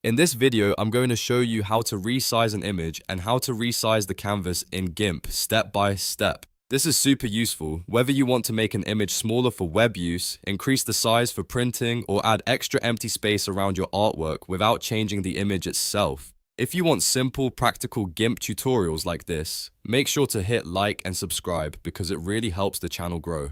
In this video, I'm going to show you how to resize an image and how to resize the canvas in GIMP step by step. This is super useful, whether you want to make an image smaller for web use, increase the size for printing, or add extra empty space around your artwork without changing the image itself. If you want simple, practical GIMP tutorials like this, make sure to hit like and subscribe because it really helps the channel grow.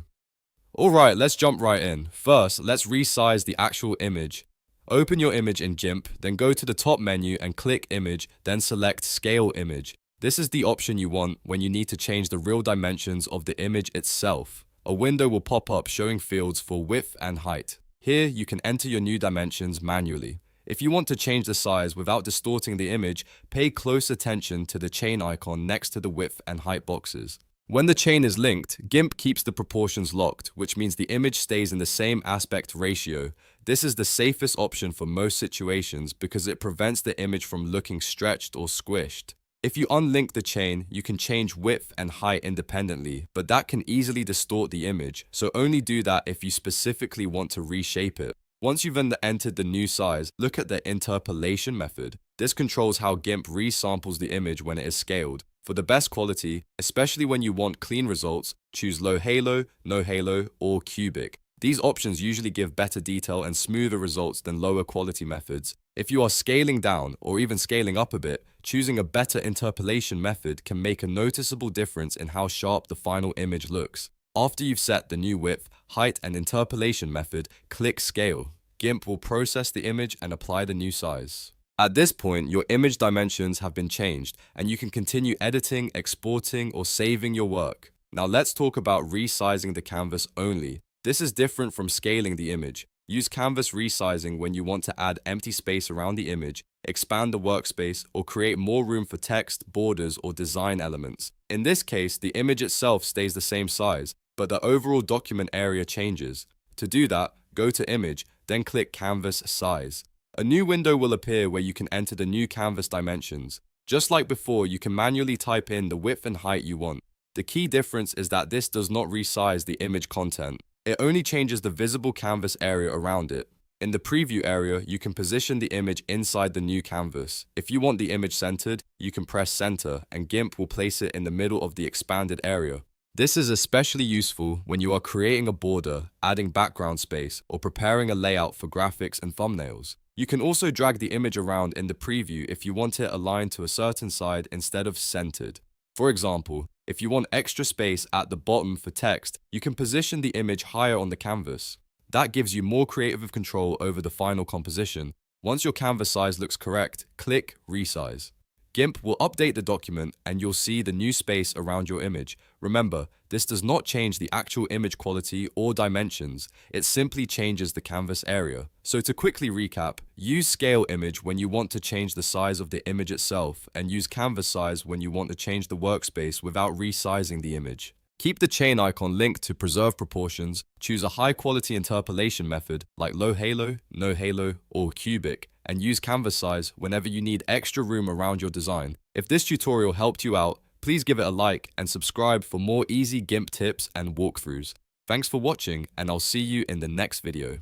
Alright, let's jump right in. First, let's resize the actual image. Open your image in GIMP, then go to the top menu and click Image, then select Scale Image. This is the option you want when you need to change the real dimensions of the image itself. A window will pop up showing fields for width and height. Here, you can enter your new dimensions manually. If you want to change the size without distorting the image, pay close attention to the chain icon next to the width and height boxes. When the chain is linked, GIMP keeps the proportions locked, which means the image stays in the same aspect ratio. This is the safest option for most situations because it prevents the image from looking stretched or squished. If you unlink the chain, you can change width and height independently, but that can easily distort the image, so only do that if you specifically want to reshape it. Once you've entered the new size, look at the interpolation method. This controls how GIMP resamples the image when it is scaled. For the best quality, especially when you want clean results, choose low halo, no halo, or cubic. These options usually give better detail and smoother results than lower quality methods. If you are scaling down or even scaling up a bit, choosing a better interpolation method can make a noticeable difference in how sharp the final image looks. After you've set the new width, height, and interpolation method, click Scale. GIMP will process the image and apply the new size. At this point, your image dimensions have been changed, and you can continue editing, exporting, or saving your work. Now let's talk about resizing the canvas only. This is different from scaling the image. Use canvas resizing when you want to add empty space around the image, expand the workspace, or create more room for text, borders, or design elements. In this case, the image itself stays the same size, but the overall document area changes. To do that, go to Image, then click Canvas Size. A new window will appear where you can enter the new canvas dimensions. Just like before, you can manually type in the width and height you want. The key difference is that this does not resize the image content. It only changes the visible canvas area around it. In the preview area, you can position the image inside the new canvas. If you want the image centered, you can press Center, and GIMP will place it in the middle of the expanded area. This is especially useful when you are creating a border, adding background space, or preparing a layout for graphics and thumbnails. You can also drag the image around in the preview if you want it aligned to a certain side instead of centered. For example, if you want extra space at the bottom for text, you can position the image higher on the canvas. That gives you more creative control over the final composition. Once your canvas size looks correct, click Resize. GIMP will update the document and you'll see the new space around your image. Remember, this does not change the actual image quality or dimensions, it simply changes the canvas area. So to quickly recap, use Scale Image when you want to change the size of the image itself, and use Canvas Size when you want to change the workspace without resizing the image. Keep the chain icon linked to preserve proportions, choose a high-quality interpolation method like low halo, no halo, or cubic, and use canvas size whenever you need extra room around your design. If this tutorial helped you out, please give it a like and subscribe for more easy GIMP tips and walkthroughs. Thanks for watching, and I'll see you in the next video.